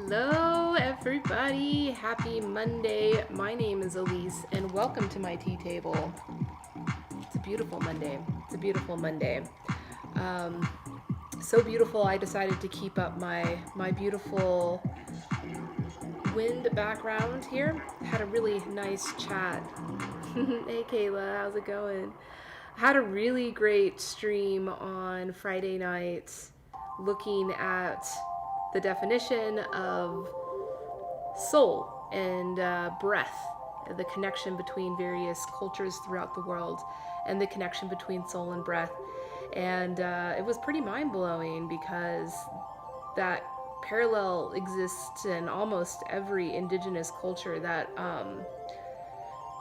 Hello, everybody. Happy Monday. My name is Elise, and welcome to my tea table. It's a beautiful Monday. Um, so beautiful, I decided to keep up my beautiful wind background here. Had a really nice chat. Hey, Kayla, how's it going? Had a really great stream on Friday night looking at the definition of soul and breath, the connection between various cultures throughout the world, and the connection between soul and breath. And it was pretty mind blowing because that parallel exists in almost every indigenous culture that.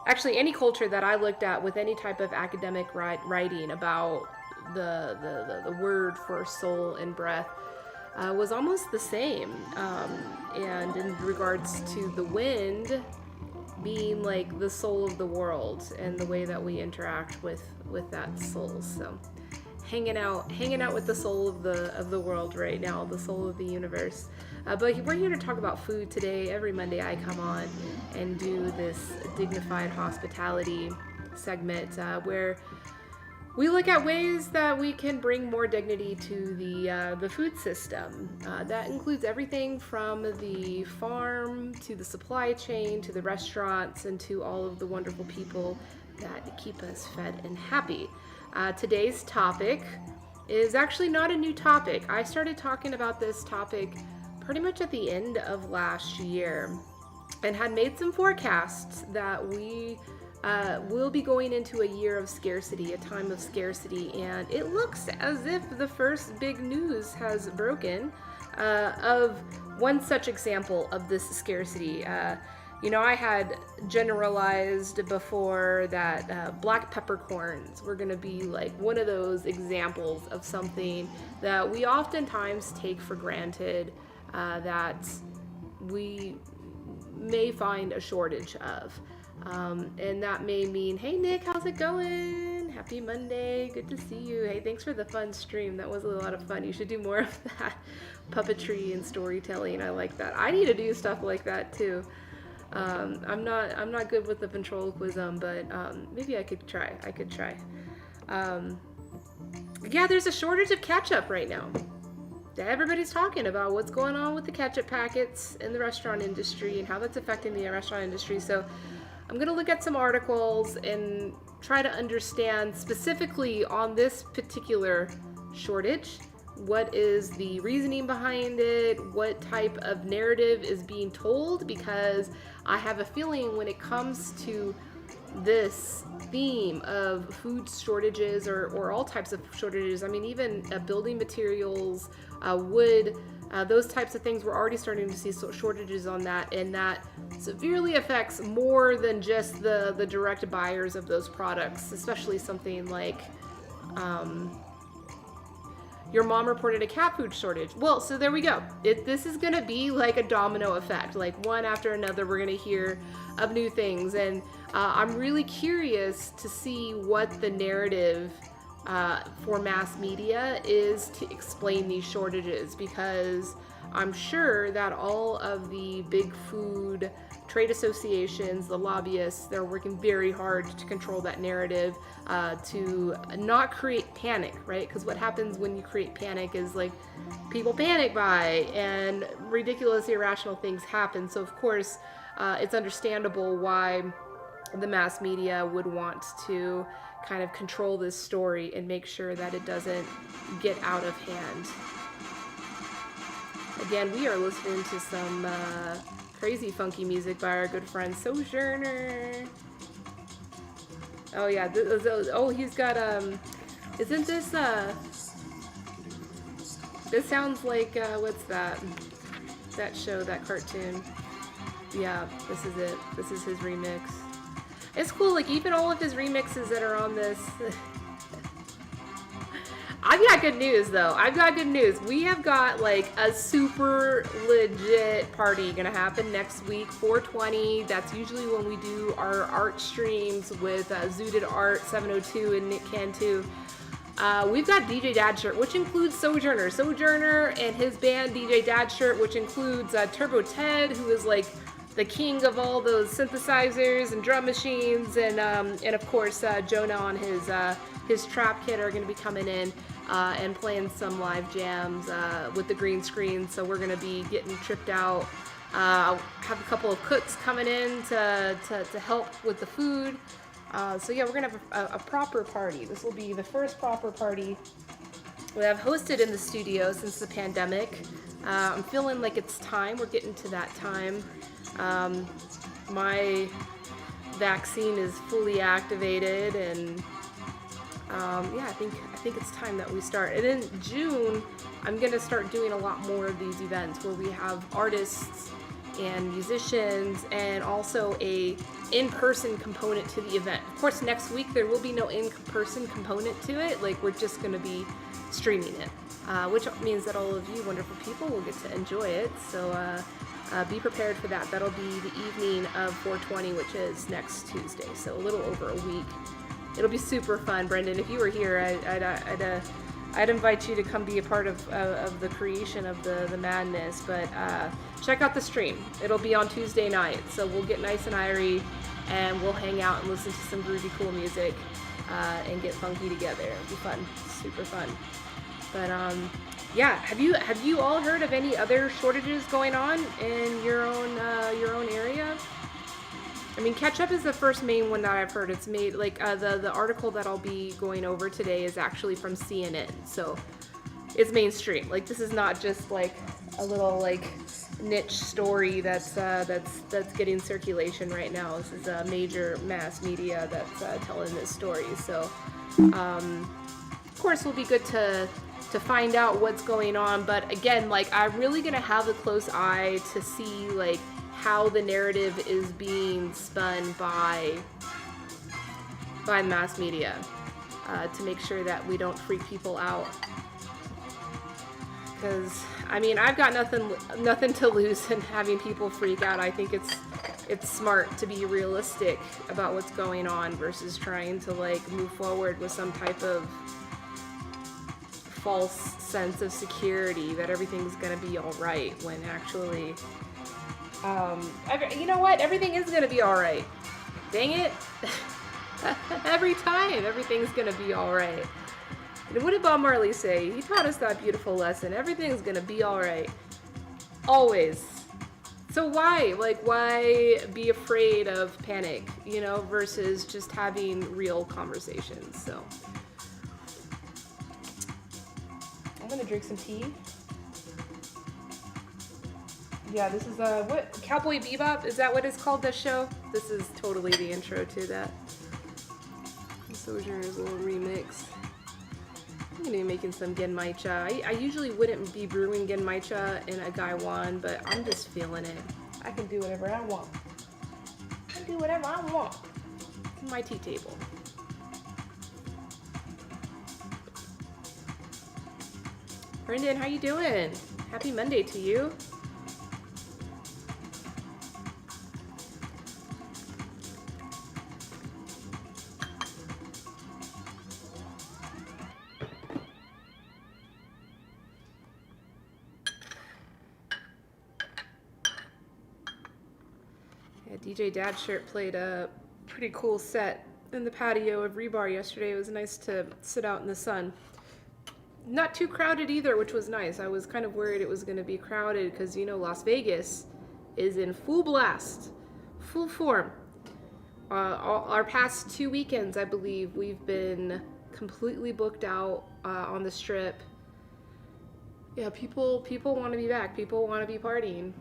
Actually, any culture that I looked at with any type of academic writing about the word for soul and breath was almost the same. And in regards to the wind being like the soul of the world and the way that we interact with that soul. So hanging out with the soul of the world right now, the soul of the universe. But we're here to talk about food today. Every Monday I come on and do this Dignified Hospitality segment where we look at ways that we can bring more dignity to the food system. That includes everything from the farm to the supply chain to the restaurants and to all of the wonderful people that keep us fed and happy. Today's topic is actually not a new topic. I started talking about this topic pretty much at the end of last year and had made some forecasts that we will be going into a year of scarcity, a time of scarcity, and it looks as if the first big news has broken of one such example of this scarcity. I had generalized before that black peppercorns were going to be like one of those examples of something that we oftentimes take for granted, that we may find a shortage of. And that may mean, hey Nick, how's it going? Happy Monday, good to see you. Hey, thanks for the fun stream. That was a lot of fun. You should do more of that. Puppetry and storytelling, I like that. I need to do stuff like that too. I'm not good with the ventriloquism, but maybe I could try. Yeah, there's a shortage of ketchup right now. Everybody's talking about what's going on with the ketchup packets in the restaurant industry and how that's affecting the restaurant industry. So I'm going to look at some articles and try to understand specifically on this particular shortage. What is the reasoning behind it? What type of narrative is being told? Because I have a feeling when it comes to this theme of food shortages or all types of shortages, I mean, even building materials, wood, those types of things, we're already starting to see shortages on that, and that severely affects more than just the direct buyers of those products, especially something like your mom reported a cat food shortage. Well, so there we go. This is going to be like a domino effect. Like one after another, we're going to hear of new things. And I'm really curious to see what the narrative for mass media is to explain these shortages, because I'm sure that all of the big food trade associations, the lobbyists, they're working very hard to control that narrative, to not create panic, right? Because what happens when you create panic is like people panic buy and ridiculous, irrational things happen. So of course, it's understandable why the mass media would want to kind of control this story and make sure that it doesn't get out of hand. Again, we are listening to some crazy funky music by our good friend Sojourner. Oh yeah, he's got isn't this this sounds like what's that show, that cartoon? Yeah, this is it. This is his remix. It's cool, like even all of his remixes that are on this. I've got good news though. We have got like a super legit party gonna happen next week, 420. That's usually when we do our art streams with Zooted Art 702 and Nick Cantu. we've got DJ Dad shirt, which includes Sojourner and his band DJ Dad shirt, which includes Turbo Ted, who is like the king of all those synthesizers and drum machines, and of course Jonah on his trap kit are going to be coming in and playing some live jams with the green screen. So we're going to be getting tripped out. I'll have a couple of cooks coming in to help with the food. So yeah, we're gonna have a proper party. This will be the first proper party that I've hosted in the studio since the pandemic. I'm feeling like it's time. We're getting to that time. My vaccine is fully activated, and yeah, I think it's time that we start. And in June, I'm gonna start doing a lot more of these events where we have artists and musicians, and also a in-person component to the event. Of course, next week there will be no in-person component to it. Like, we're just going to be streaming it, which means that all of you wonderful people will get to enjoy it. So be prepared for that. That'll be the evening of 420, which is next Tuesday. So a little over a week. It'll be super fun, Brendan. If you were here, I'd invite you to come be a part of the creation of the madness. But check out the stream. It'll be on Tuesday night, so we'll get nice and irie, and we'll hang out and listen to some groovy, cool music, and get funky together. It'll be fun, super fun. But yeah, have you all heard of any other shortages going on in your own area? I mean, ketchup is the first main one that I've heard. It's made, like, the article that I'll be going over today is actually from CNN, so it's mainstream. Like, this is not just like a little like niche story that's getting circulation right now. This is a major mass media that's telling this story. So, of course, it'll be good to find out what's going on. But again, like, I'm really gonna have a close eye to see like how the narrative is being spun by mass media, to make sure that we don't freak people out. Because I mean, I've got nothing to lose in having people freak out. I think it's smart to be realistic about what's going on versus trying to like move forward with some type of false sense of security that everything's gonna be all right, when actually you know what? Everything is gonna be all right. Dang it! Every time, everything's gonna be all right. And what did Bob Marley say? He taught us that beautiful lesson. Everything's gonna be all right. Always. So why be afraid of panic, you know, versus just having real conversations? So I'm gonna drink some tea. Yeah, this is what, Cowboy Bebop? Is that what it's called, this show? This is totally the intro to that. Sojourner's little remix. I'm gonna be making some genmaicha. I usually wouldn't be brewing genmaicha in a gaiwan, but I'm just feeling it. I can do whatever I want. I can do whatever I want. It's my tea table. Brendan, how you doing? Happy Monday to you. DJ Dad Shirt played a pretty cool set in the patio of Rebar yesterday. It was nice to sit out in the sun. Not too crowded either, which was nice. I was kind of worried it was going to be crowded because, you know, Las Vegas is in full blast, full form. Our past 2 weekends, I believe, we've been completely booked out on the Strip. Yeah, people want to be back. People want to be partying.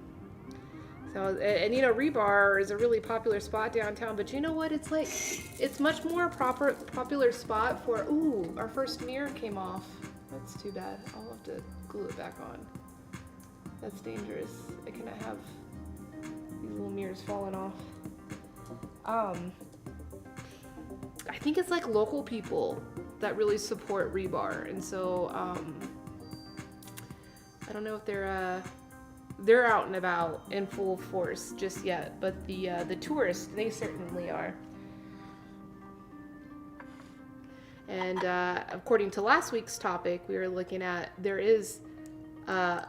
So, and you know, Rebar is a really popular spot downtown, but you know what? It's like, it's much more popular spot for, ooh, our first mirror came off. That's too bad. I'll have to glue it back on. That's dangerous. I cannot have these little mirrors falling off. I think it's like local people that really support Rebar, and so, I don't know if they're out and about in full force just yet, but the tourists, they certainly are. And according to last week's topic, we were looking at there is a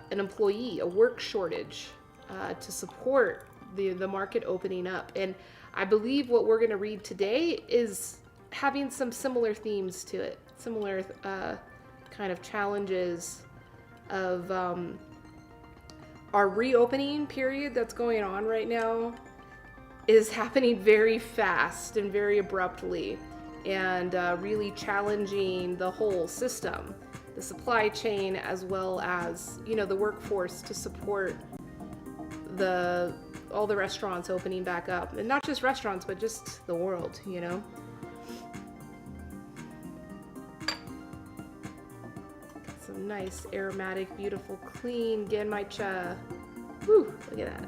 work shortage to support the market opening up. And I believe what we're going to read today is having some similar themes to it, similar kind of challenges of our reopening period that's going on right now is happening very fast and very abruptly, and really challenging the whole system, the supply chain, as well as, the workforce to support all the restaurants opening back up. And not just restaurants, but just the world, Some nice, aromatic, beautiful, clean genmaicha. Woo, look at that.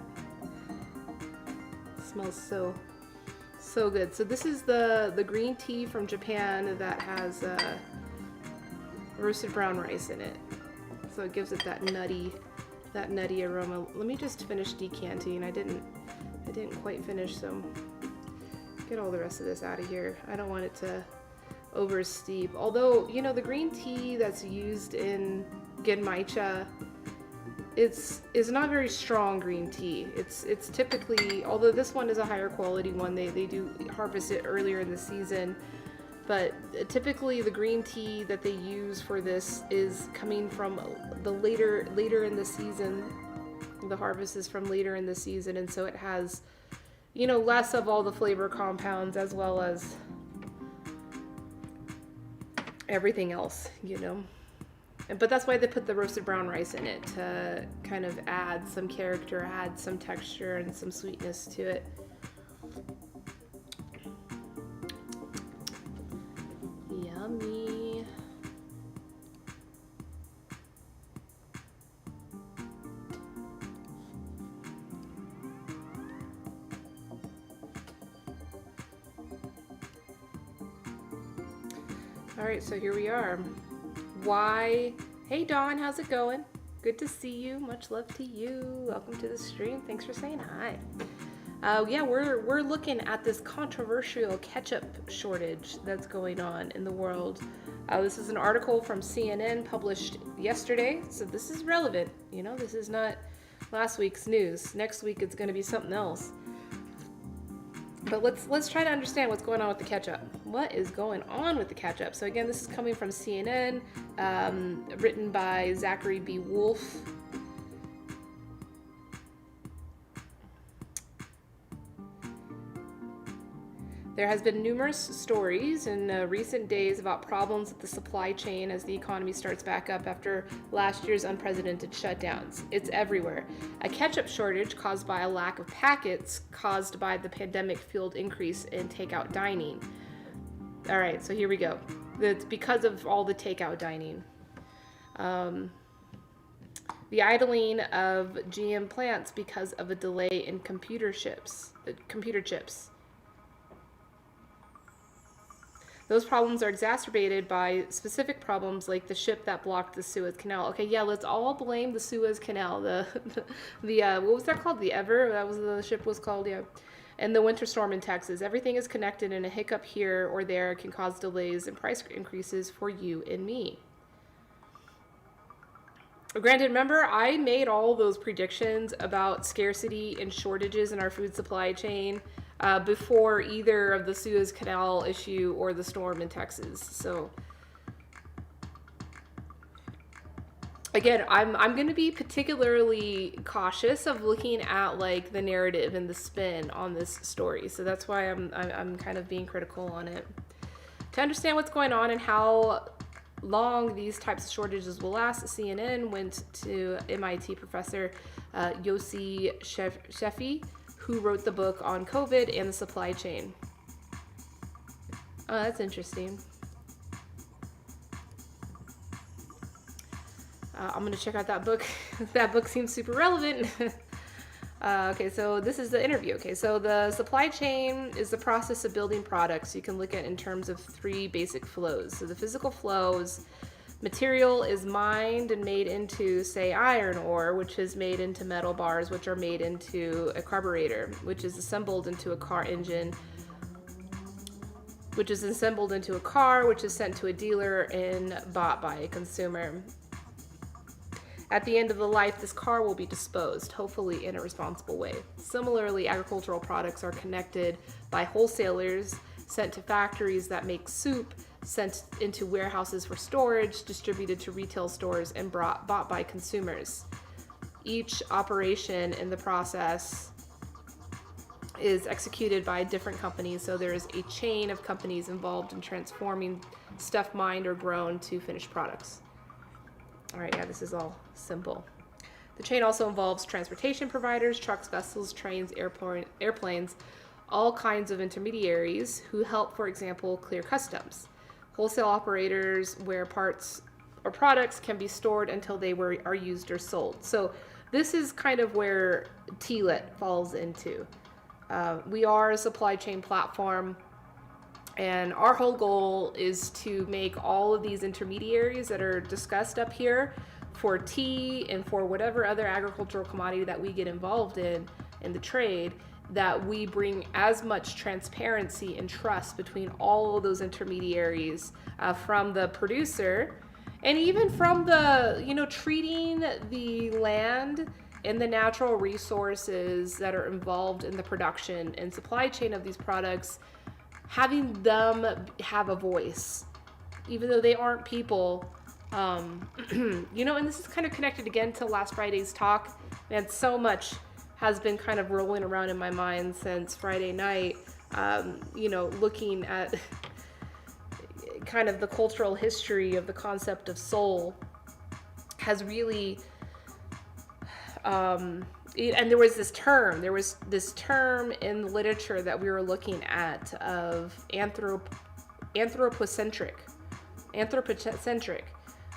It smells so good. So this is the green tea from Japan that has roasted brown rice in it. So it gives it that nutty aroma. Let me just finish decanting. I didn't quite finish, so get all the rest of this out of here. I don't want it to oversteep. Although, the green tea that's used in genmaicha, is not very strong green tea. It's typically, although this one is a higher quality one, they do harvest it earlier in the season, but typically the green tea that they use for this is coming from the later in the season. The harvest is from later in the season, and so it has, less of all the flavor compounds as well as everything else, But that's why they put the roasted brown rice in it, to kind of add some character, add some texture and some sweetness to it. Yummy. All right, so here we are. Why? Hey Dawn, how's it going? Good to see you. Much love to you. Welcome to the stream. Thanks for saying hi. Yeah, we're looking at this controversial ketchup shortage that's going on in the world. This is an article from CNN published yesterday, so this is relevant. This is not last week's news. Next week it's going to be something else. But let's try to understand what's going on with the ketchup. What is going on with the ketchup? So again, this is coming from CNN, written by Zachary B. Wolf. There has been numerous stories in recent days about problems with the supply chain as the economy starts back up after last year's unprecedented shutdowns. It's everywhere. A ketchup shortage caused by a lack of packets caused by the pandemic-fueled increase in takeout dining. All right, so here we go. It's because of all the takeout dining. The idling of GM plants because of a delay in computer chips. Those problems are exacerbated by specific problems like the ship that blocked the Suez Canal. Okay, yeah, let's all blame the Suez Canal. The what was that called? The Ever? That was the ship was called, yeah. And the winter storm in Texas. Everything is connected, and a hiccup here or there can cause delays and price increases for you and me. Granted, remember, I made all those predictions about scarcity and shortages in our food supply chain before either of the Suez Canal issue or the storm in Texas. So again, I'm going to be particularly cautious of looking at like the narrative and the spin on this story. So that's why I'm kind of being critical on it. To understand what's going on and how long these types of shortages will last, CNN went to MIT professor Yossi Sheffi, who wrote the book on COVID and the supply chain. Oh, that's interesting. I'm going to check out that book. That book seems super relevant. Okay, so this is the interview. Okay, so the supply chain is the process of building products. You can look at in terms of three basic flows. So the physical flows, material is mined and made into, say, iron ore, which is made into metal bars, which are made into a carburetor, which is assembled into a car engine, which is assembled into a car, which is sent to a dealer and bought by a consumer. At the end of the life, this car will be disposed, hopefully in a responsible way. Similarly, agricultural products are connected by wholesalers, sent to factories that make soup, sent into warehouses for storage, distributed to retail stores, and bought by consumers. Each operation in the process is executed by different companies, so there is a chain of companies involved in transforming stuff mined or grown to finished products. All right, yeah, this is all simple. The chain also involves transportation providers, trucks, vessels, trains, airplanes, all kinds of intermediaries who help, for example, clear customs. Wholesale operators where parts or products can be stored until they are used or sold. So this is kind of where TLIT falls into. We are a supply chain platform, and our whole goal is to make all of these intermediaries that are discussed up here for tea and for whatever other agricultural commodity that we get involved in the trade, that we bring as much transparency and trust between all of those intermediaries, from the producer and even from the, treating the land and the natural resources that are involved in the production and supply chain of these products, having them have a voice, even though they aren't people. And this is kind of connected again to last Friday's talk. And so much has been kind of rolling around in my mind since Friday night, looking at kind of the cultural history of the concept of soul has really, and there was this term in literature that we were looking at of anthropocentric,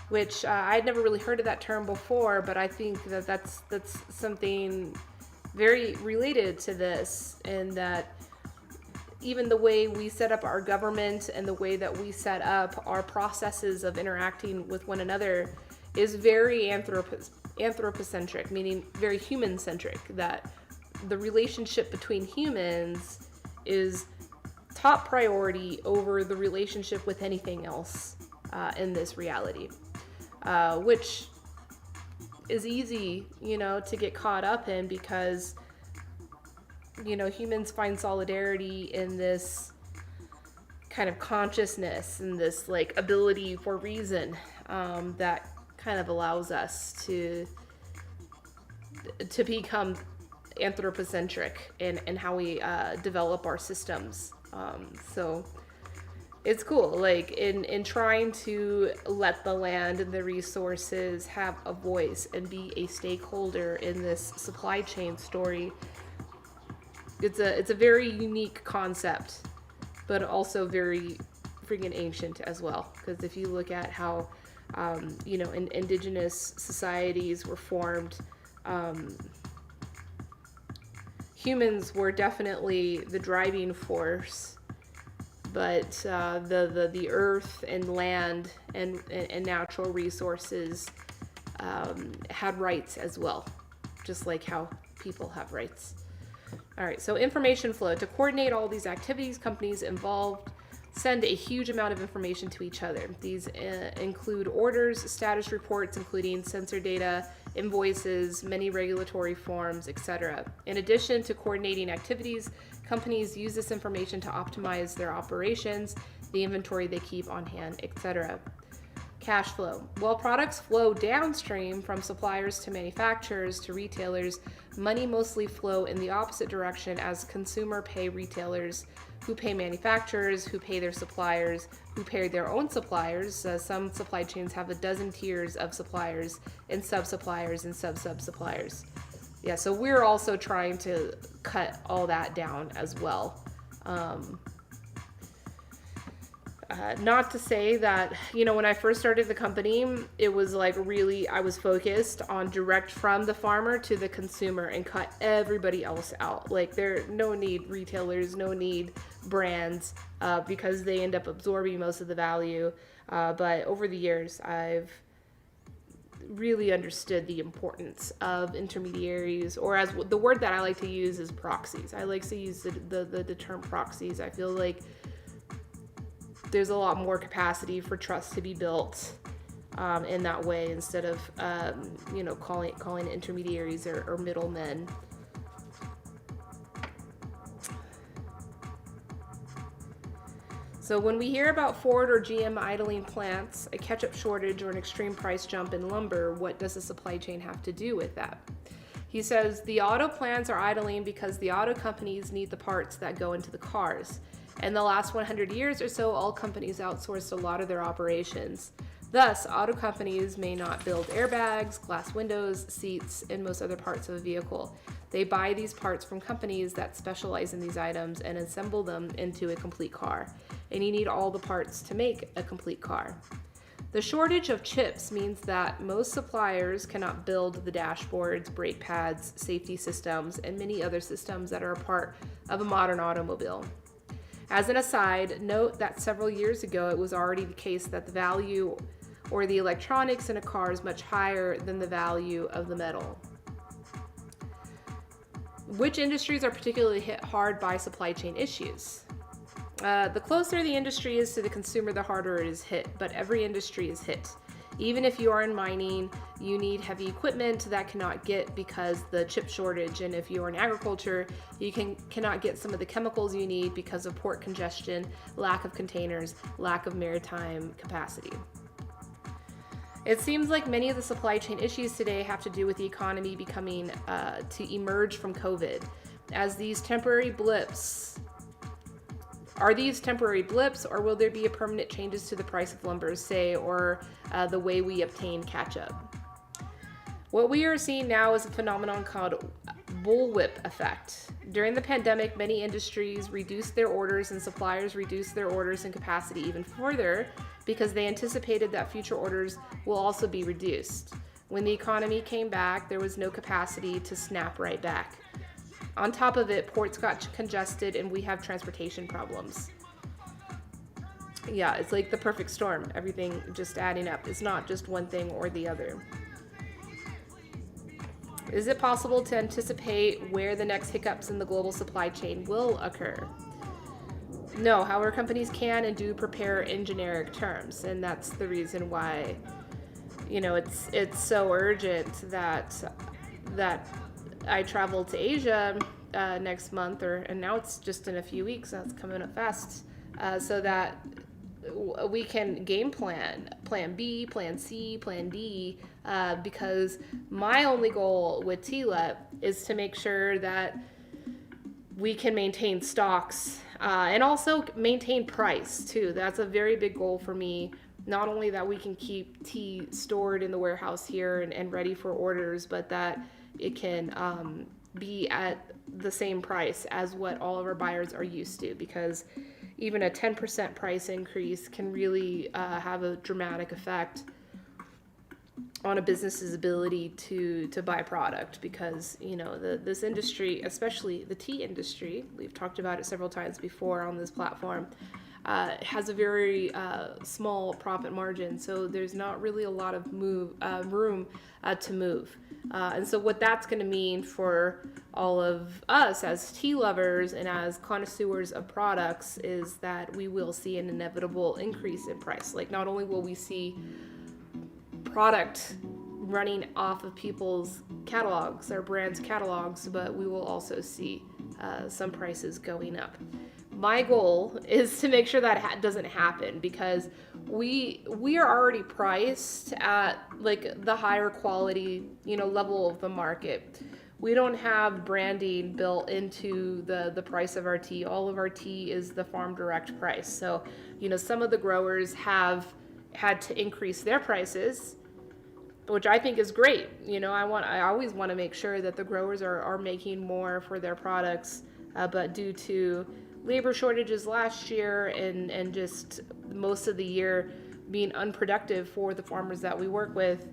which I'd never really heard of that term before, but I think that's something very related to this, and that even the way we set up our government and the way that we set up our processes of interacting with one another is very anthropocentric, meaning very human-centric, that the relationship between humans is top priority over the relationship with anything else in this reality, which is easy, to get caught up in, because humans find solidarity in this kind of consciousness and this ability for reason, that kind of allows us to become anthropocentric in how we develop our systems. So it's cool, in trying to let the land and the resources have a voice and be a stakeholder in this supply chain story. It's a very unique concept, but also very freaking ancient as well. Because if you look at how, indigenous societies were formed, humans were definitely the driving force, but the earth and land and natural resources had rights as well, just like how people have rights. All right, so information flow. To coordinate all these activities, companies involved send a huge amount of information to each other. These include orders, status reports, including sensor data, invoices, many regulatory forms, etc. In addition to coordinating activities, companies use this information to optimize their operations, the inventory they keep on hand, etc. Cash flow. While products flow downstream from suppliers to manufacturers to retailers, money mostly flow in the opposite direction as consumer pay retailers, who pay manufacturers, who pay their suppliers, who pay their own suppliers. Some supply chains have a dozen tiers of suppliers and sub-suppliers and sub-sub-suppliers. Yeah, so we're also trying to cut all that down as well. Not to say that, when I first started the company, it was really, I was focused on direct from the farmer to the consumer and cut everybody else out. There no need retailers, no need brands, because they end up absorbing most of the value. But over the years, I've really understood the importance of intermediaries, or as the word that I like to use is proxies. I like to use the term proxies. I feel like there's a lot more capacity for trust to be built in that way, instead of calling intermediaries or middlemen. So when we hear about Ford or GM idling plants, a ketchup shortage, or an extreme price jump in lumber, what does the supply chain have to do with that? He says the auto plants are idling because the auto companies need the parts that go into the cars. In the last 100 years or so, all companies outsourced a lot of their operations. Thus, auto companies may not build airbags, glass windows, seats, and most other parts of a vehicle. They buy these parts from companies that specialize in these items and assemble them into a complete car. And you need all the parts to make a complete car. The shortage of chips means that most suppliers cannot build the dashboards, brake pads, safety systems, and many other systems that are a part of a modern automobile. As an aside, note that several years ago it was already the case that the value or the electronics in a car is much higher than the value of the metal. Which industries are particularly hit hard by supply chain issues? The closer the industry is to the consumer, the harder it is hit, but every industry is hit. Even if you are in mining, you need heavy equipment that cannot get because the chip shortage. And if you're in agriculture, you cannot get some of the chemicals you need because of port congestion, lack of containers, lack of maritime capacity. It seems like many of the supply chain issues today have to do with the economy becoming to emerge from COVID. As these temporary blips, are these temporary blips, or will there be a permanent changes to the price of lumber, say, or the way we obtain ketchup? What we are seeing now is a phenomenon called bullwhip effect. During the pandemic, many industries reduced their orders and suppliers reduced their orders and capacity even further because they anticipated that future orders will also be reduced. When the economy came back, there was no capacity to snap right back. On top of it, ports got congested and we have transportation problems. Yeah, it's like the perfect storm. Everything just adding up. It's not just one thing or the other. Is it possible to anticipate where the next hiccups in the global supply chain will occur? No, however, companies can and do prepare in generic terms, and that's the reason why, it's so urgent that I travel to Asia next month, and now it's just in a few weeks. That's coming up fast, so that we can game plan B, plan C, plan D, because my only goal with TLEP is to make sure that we can maintain stocks and also maintain price too. That's a very big goal for me. Not only that we can keep tea stored in the warehouse here and ready for orders, but that it can be at the same price as what all of our buyers are used to, because even a 10% price increase can really have a dramatic effect on a business's ability to buy product, because this industry, especially the tea industry, we've talked about it several times before on this platform, has a very small profit margin, so there's not really a lot of room to move. And so what that's going to mean for all of us as tea lovers and as connoisseurs of products is that we will see an inevitable increase in price. Like, not only will we see product running off of people's catalogs, their brands' catalogs, but we will also see some prices going up. My goal is to make sure that doesn't happen, because we are already priced at like the higher quality, level of the market. We don't have branding built into the price of our tea. All of our tea is the farm direct price. So, some of the growers have had to increase their prices, which I think is great. I always want to make sure that the growers are making more for their products, but due to labor shortages last year and just most of the year being unproductive for the farmers that we work with,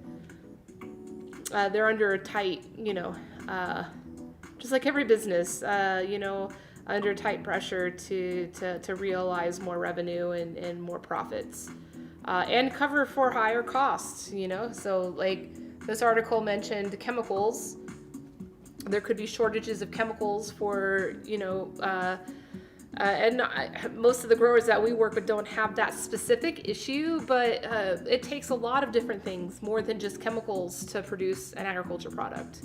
they're under a tight, just like every business, under tight pressure to realize more revenue and more profits, and cover for higher costs, So like this article mentioned chemicals. There could be shortages of chemicals for, Most of the growers that we work with don't have that specific issue, but it takes a lot of different things, more than just chemicals, to produce an agriculture product.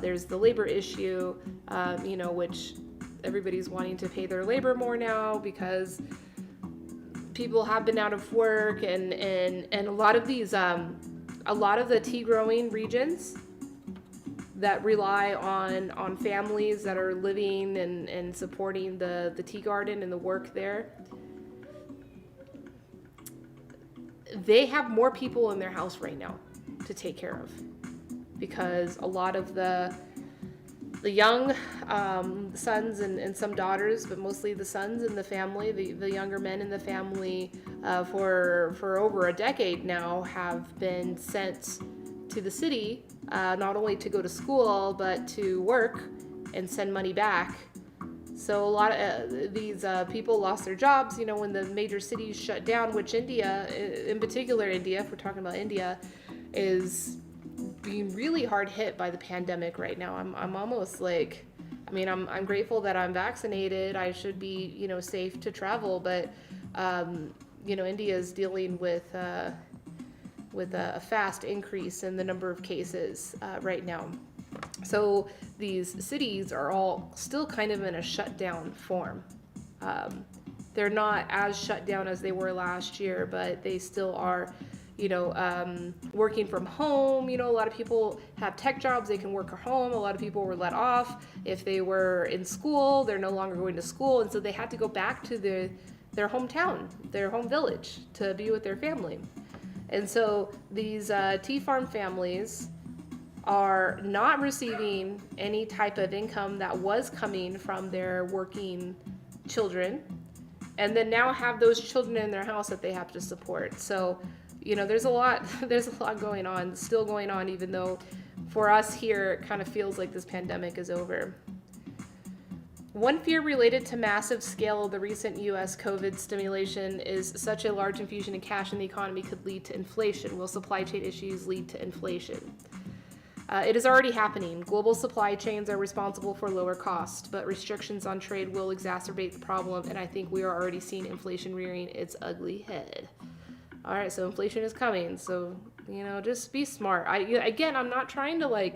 There's the labor issue, which everybody's wanting to pay their labor more now because people have been out of work, and a lot of the tea growing regions that rely on families that are living and supporting the tea garden and the work there, they have more people in their house right now to take care of, because a lot of the young sons and some daughters, but mostly the sons in the family, the younger men in the family, for over a decade now, have been sent to the city, not only to go to school, but to work and send money back. So a lot of these people lost their jobs, when the major cities shut down, which India, in particular India, if we're talking about India, is being really hard hit by the pandemic right now. I'm almost like, I'm grateful that I'm vaccinated. I should be, safe to travel, but, India is dealing with a fast increase in the number of cases right now. So these cities are all still kind of in a shutdown form. They're not as shut down as they were last year, but they still are, working from home. A lot of people have tech jobs, they can work at home. A lot of people were let off. If they were in school, they're no longer going to school. And so they had to go back to their hometown, their home village, to be with their family. And so these tea farm families are not receiving any type of income that was coming from their working children, and then now have those children in their house that they have to support. So, there's a lot going on, still going on, even though for us here, it kind of feels like this pandemic is over. One fear related to massive scale of the recent U.S. COVID stimulation is such a large infusion of cash in the economy could lead to inflation. Will supply chain issues lead to inflation? It is already happening. Global supply chains are responsible for lower cost, but restrictions on trade will exacerbate the problem, and I think we are already seeing inflation rearing its ugly head. All right, so inflation is coming, so, just be smart. I'm not trying to,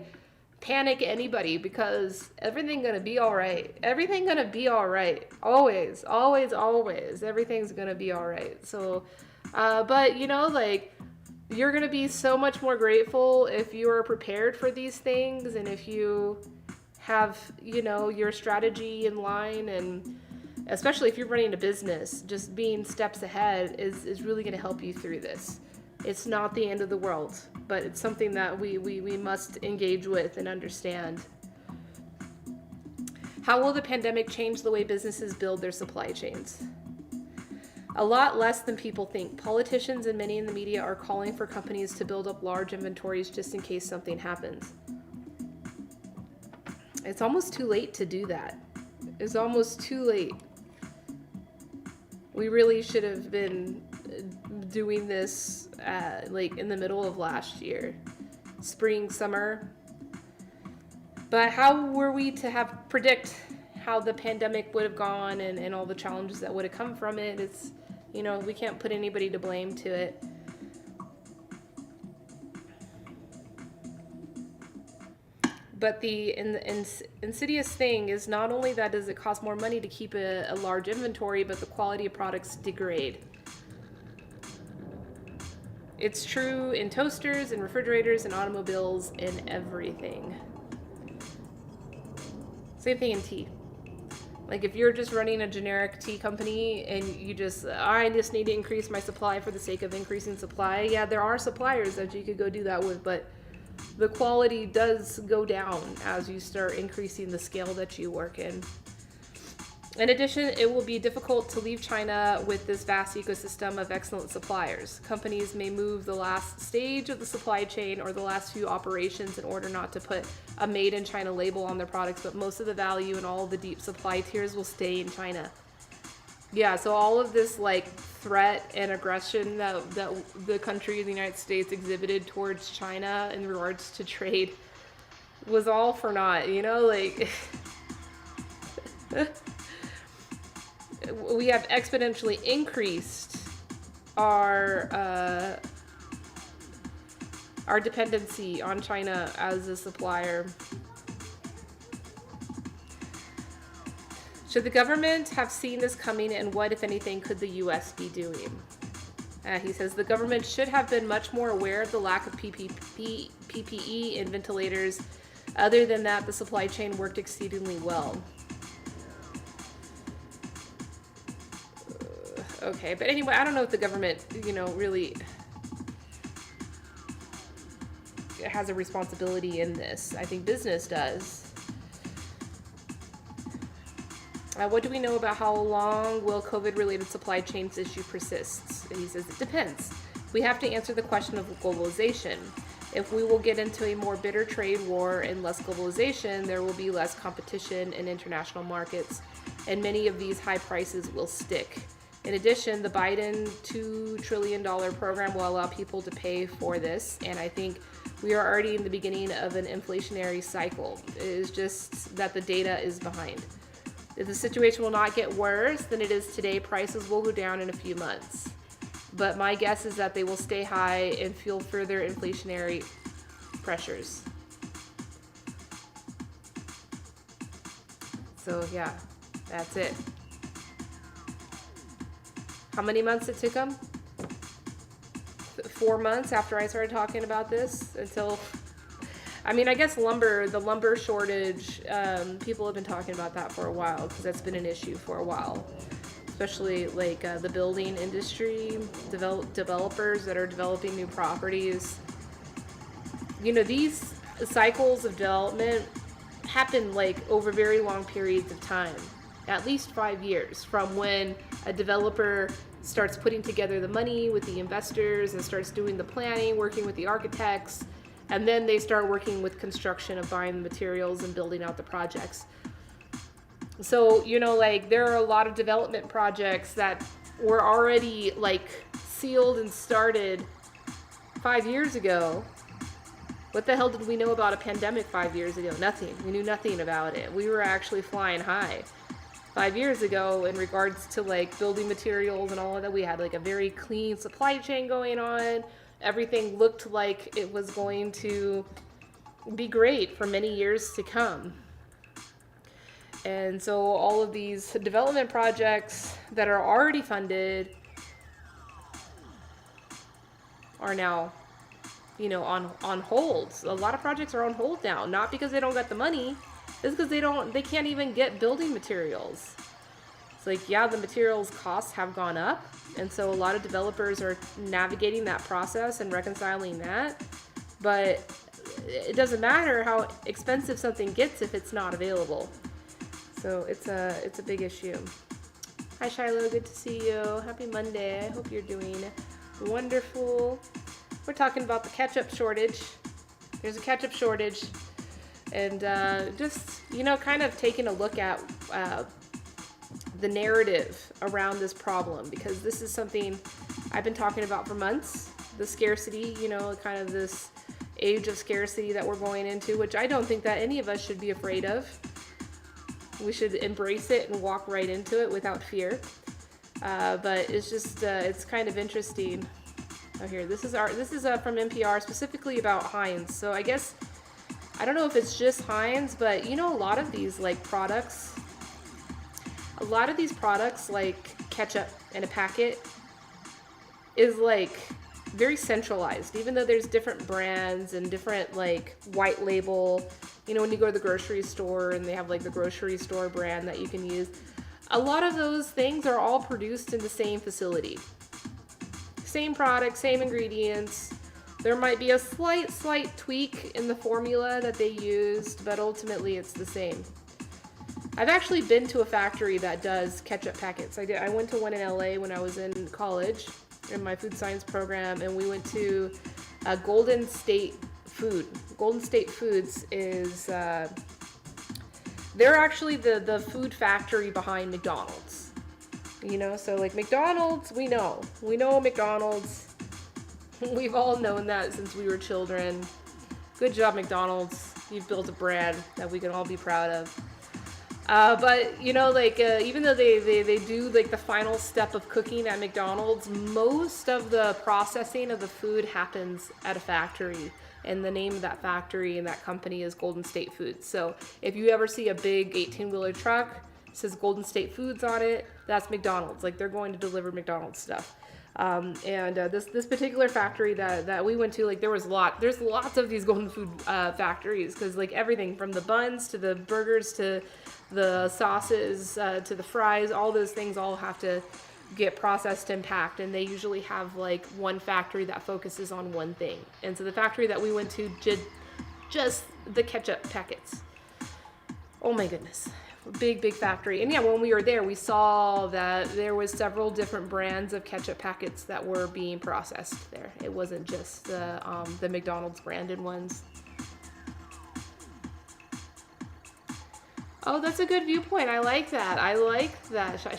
panic anybody, because everything's gonna be all right. Everything's gonna be all right. Always, always, always. Everything's gonna be all right. So, but, you're going to be so much more grateful if you are prepared for these things, and if you have, your strategy in line, and especially if you're running a business, just being steps ahead is really going to help you through this. It's not the end of the world, but it's something that we must engage with and understand. How will the pandemic change the way businesses build their supply chains? A lot less than people think. Politicians and many in the media are calling for companies to build up large inventories just in case something happens. It's almost too late to do that. It's almost too late. We really should have been doing this in the middle of last year, spring, summer. But how were we to predict how the pandemic would have gone and all the challenges that would have come from it? It's, we can't put anybody to blame to it. But the insidious thing is not only that does it cost more money to keep a large inventory, but the quality of products degrade. It's true in toasters and refrigerators and automobiles and everything. Same thing in tea. If you're just running a generic tea company and I just need to increase my supply for the sake of increasing supply. Yeah, there are suppliers that you could go do that with, but the quality does go down as you start increasing the scale that you work in. In addition, it will be difficult to leave China with this vast ecosystem of excellent suppliers. Companies may move the last stage of the supply chain or the last few operations in order not to put a made in China label on their products, but most of the value and all the deep supply tiers will stay in China. Yeah, so all of this threat and aggression that the country of the United States exhibited towards China in regards to trade was all for naught, we have exponentially increased our dependency on China as a supplier. Should the government have seen this coming, and what, if anything, could the U.S. be doing? He says the government should have been much more aware of the lack of PPE and ventilators. Other than that, the supply chain worked exceedingly well. Okay, but anyway, I don't know if the government, really has a responsibility in this. I think business does. What do we know about how long will COVID-related supply chains issue persist? And he says it depends. We have to answer the question of globalization. If we will get into a more bitter trade war and less globalization, there will be less competition in international markets, and many of these high prices will stick. In addition, the Biden $2 trillion program will allow people to pay for this, and I think we are already in the beginning of an inflationary cycle. It is just that the data is behind. If the situation will not get worse than it is today, prices will go down in a few months. But my guess is that they will stay high and fuel further inflationary pressures. So yeah, that's it. How many months it took them? 4 months after I started talking about this until... I guess the lumber shortage, people have been talking about that for a while because that's been an issue for a while, especially like the building industry, developers that are developing new properties. These cycles of development happen like over very long periods of time, at least 5 years from when a developer starts putting together the money with the investors and starts doing the planning, working with the architects. And then they start working with construction of buying the materials and building out the projects. So, there are a lot of development projects that were already sealed and started 5 years ago. What the hell did we know about a pandemic 5 years ago? Nothing. We knew nothing about it. We were actually flying high 5 years ago in regards to building materials and all of that. We had a very clean supply chain going on. Everything looked like it was going to be great for many years to come. And so all of these development projects that are already funded are now, on hold. A lot of projects are on hold now, not because they don't got the money, it's because they can't even get building materials. It's the materials costs have gone up. And so a lot of developers are navigating that process and reconciling that. But it doesn't matter how expensive something gets if it's not available. So it's a big issue. Hi Shiloh, good to see you. Happy Monday. I hope you're doing wonderful. We're talking about the ketchup shortage. There's a ketchup shortage. And just, kind of taking a look at the narrative around this problem, because this is something I've been talking about for months. The scarcity, kind of this age of scarcity that we're going into, which I don't think that any of us should be afraid of. We should embrace it and walk right into it without fear. But it's just, it's kind of interesting. Oh, here, this is from NPR, specifically about Heinz. So I guess, I don't know if it's just Heinz, but a lot of these products, like ketchup in a packet, is very centralized, even though there's different brands and different white label, when you go to the grocery store and they have the grocery store brand that you can use. A lot of those things are all produced in the same facility. Same product, same ingredients. There might be a slight tweak in the formula that they used, but ultimately it's the same. I've actually been to a factory that does ketchup packets. I went to one in LA when I was in college in my food science program, and we went to Golden State Food. Golden State Foods is, they're actually the food factory behind McDonald's. So McDonald's, we know McDonald's. We've all known that since we were children. Good job, McDonald's. You've built a brand that we can all be proud of. But even though they do like the final step of cooking at McDonald's, most of the processing of the food happens at a factory. And the name of that factory and that company is Golden State Foods. So if you ever see a big 18-wheeler truck, it says Golden State Foods on it, that's McDonald's. Like, they're going to deliver McDonald's stuff. This particular factory that we went to, like, there's lots of these golden food factories, because like everything from the buns to the burgers to the sauces to the fries, all those things all have to get processed and packed, and they usually have like one factory that focuses on one thing. And so the factory that we went to did just the ketchup packets. Oh my goodness. Big factory. And yeah, when we were there, we saw that there was several different brands of ketchup packets that were being processed there. It wasn't just the McDonald's branded ones. Oh, that's a good viewpoint. I like that.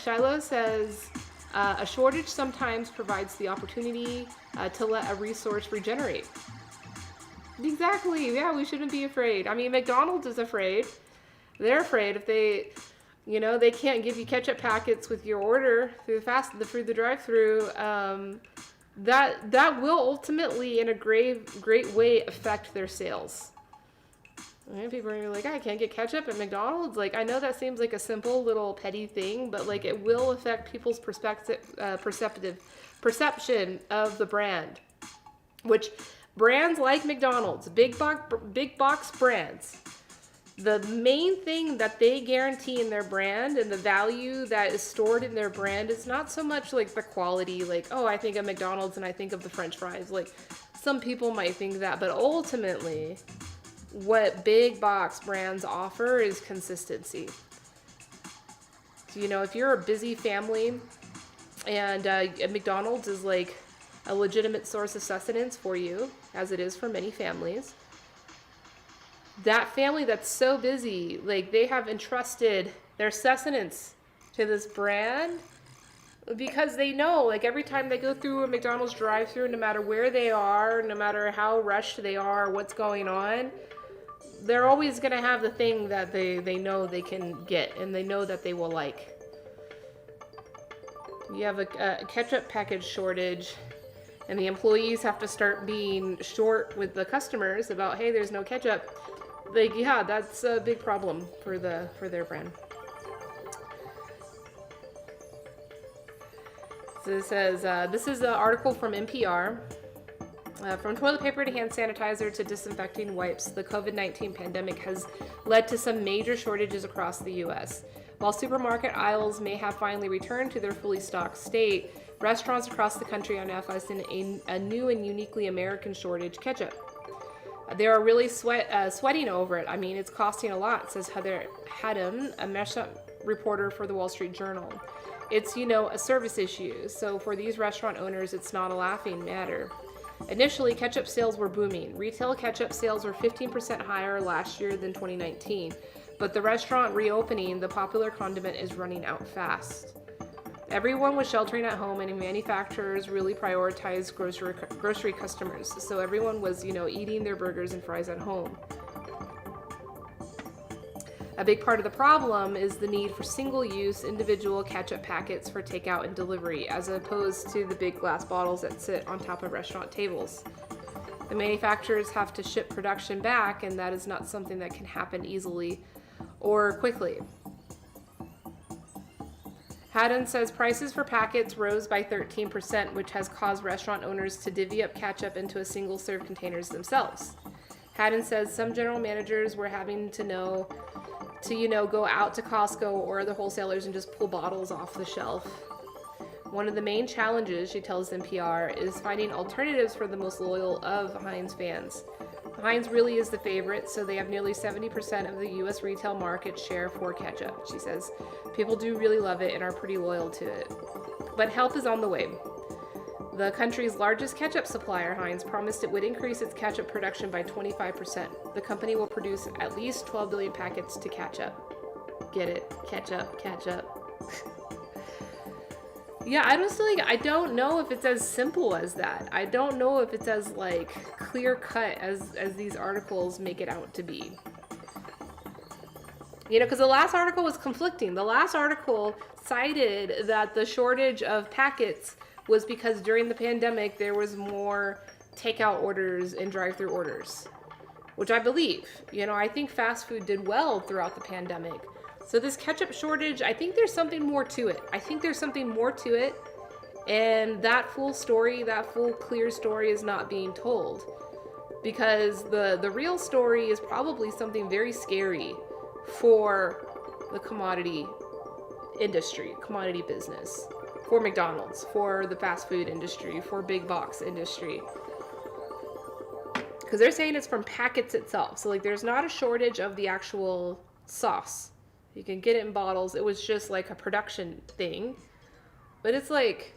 Shiloh says, a shortage sometimes provides the opportunity to let a resource regenerate. Exactly. Yeah, we shouldn't be afraid. I mean, McDonald's is afraid. They're afraid if they can't give you ketchup packets with your order through the drive-through. That will ultimately, in a great way, affect their sales. And people are like, I can't get ketchup at McDonald's. Like, I know that seems like a simple little petty thing, but like it will affect people's perception of the brand. Which brands like McDonald's, big box brands, the main thing that they guarantee in their brand and the value that is stored in their brand is not so much like the quality, like, oh, I think of McDonald's and I think of the French fries. Like, some people might think that, but ultimately, what big box brands offer is consistency. So, if you're a busy family and McDonald's is like a legitimate source of sustenance for you, as it is for many families, that family that's so busy, like, they have entrusted their sustenance to this brand because they know, like, every time they go through a McDonald's drive-thru, no matter where they are, no matter how rushed they are, what's going on, they're always going to have the thing that they know they can get and they know that they will like. You have a ketchup package shortage, and the employees have to start being short with the customers about, hey, there's no ketchup. Like, yeah, that's a big problem for their brand. So it says, this is an article from NPR. From toilet paper to hand sanitizer to disinfecting wipes, the COVID-19 pandemic has led to some major shortages across the U.S. While supermarket aisles may have finally returned to their fully stocked state, restaurants across the country are now facing a new and uniquely American shortage: ketchup. They are really sweating over it. I mean, it's costing a lot, says Heather Haddam, a mashup reporter for the Wall Street Journal. It's, a service issue, so for these restaurant owners, it's not a laughing matter. Initially, ketchup sales were booming. Retail ketchup sales were 15% higher last year than 2019. But the restaurant reopening, the popular condiment is running out fast. Everyone was sheltering at home, and manufacturers really prioritized grocery customers. So everyone was, eating their burgers and fries at home. A big part of the problem is the need for single-use individual ketchup packets for takeout and delivery, as opposed to the big glass bottles that sit on top of restaurant tables. The manufacturers have to ship production back, and that is not something that can happen easily or quickly. Haddon says prices for packets rose by 13%, which has caused restaurant owners to divvy up ketchup into a single-serve containers themselves. Haddon says some general managers were having to go out to Costco or other wholesalers and just pull bottles off the shelf. One of the main challenges, she tells NPR, is finding alternatives for the most loyal of Heinz fans. Heinz really is the favorite, so they have nearly 70% of the U.S. retail market share for ketchup, she says. People do really love it and are pretty loyal to it. But help is on the way. The country's largest ketchup supplier, Heinz, promised it would increase its ketchup production by 25%. The company will produce at least 12 billion packets to catch up. Get it? Ketchup, catch up. Yeah, I don't know if it's as simple as that. I don't know if it's as clear cut as these articles make it out to be. You know, because the last article was conflicting. The last article cited that the shortage of packets was because during the pandemic there was more takeout orders and drive-through orders, which I believe. You know, I think fast food did well throughout the pandemic. So this ketchup shortage, I think there's something more to it. I think there's something more to it. And that full story, that full clear story is not being told. Because the real story is probably something very scary for the commodity industry, commodity business, for McDonald's, for the fast food industry, for big box industry. Because they're saying it's from packets itself. So, like, there's not a shortage of the actual sauce. You can get it in bottles. It was just like a production thing. But it's like,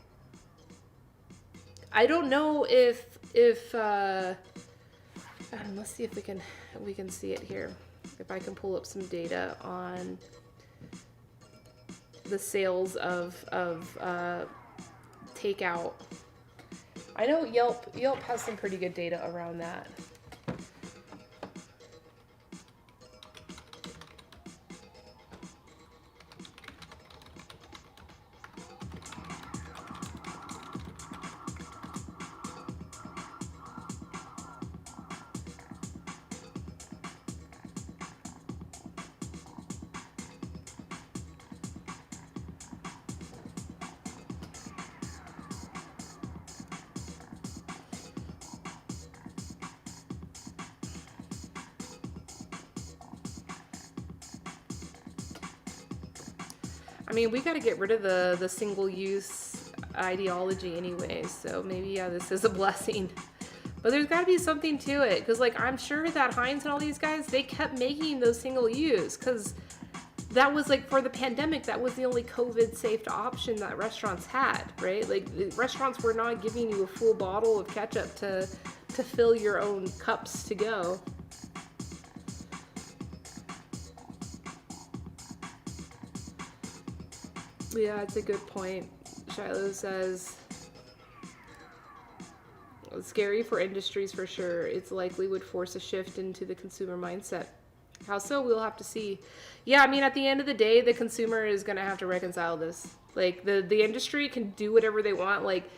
I don't know if let's see if we can see it here. If I can pull up some data on the sales of takeout. I know Yelp has some pretty good data around that. I mean, we got to get rid of the single-use ideology anyway, so maybe, yeah, this is a blessing. But there's got to be something to it, because, like, I'm sure that Heinz and all these guys, they kept making those single-use, because that was, like, for the pandemic, that was the only COVID-safe option that restaurants had, right? Like, restaurants were not giving you a full bottle of ketchup to fill your own cups to go. Yeah, it's a good point. Shiloh says, it's scary for industries for sure. It's likely would force a shift into the consumer mindset. How so? We'll have to see. Yeah, I mean, at the end of the day, the consumer is going to have to reconcile this. Like, the industry can do whatever they want. Like,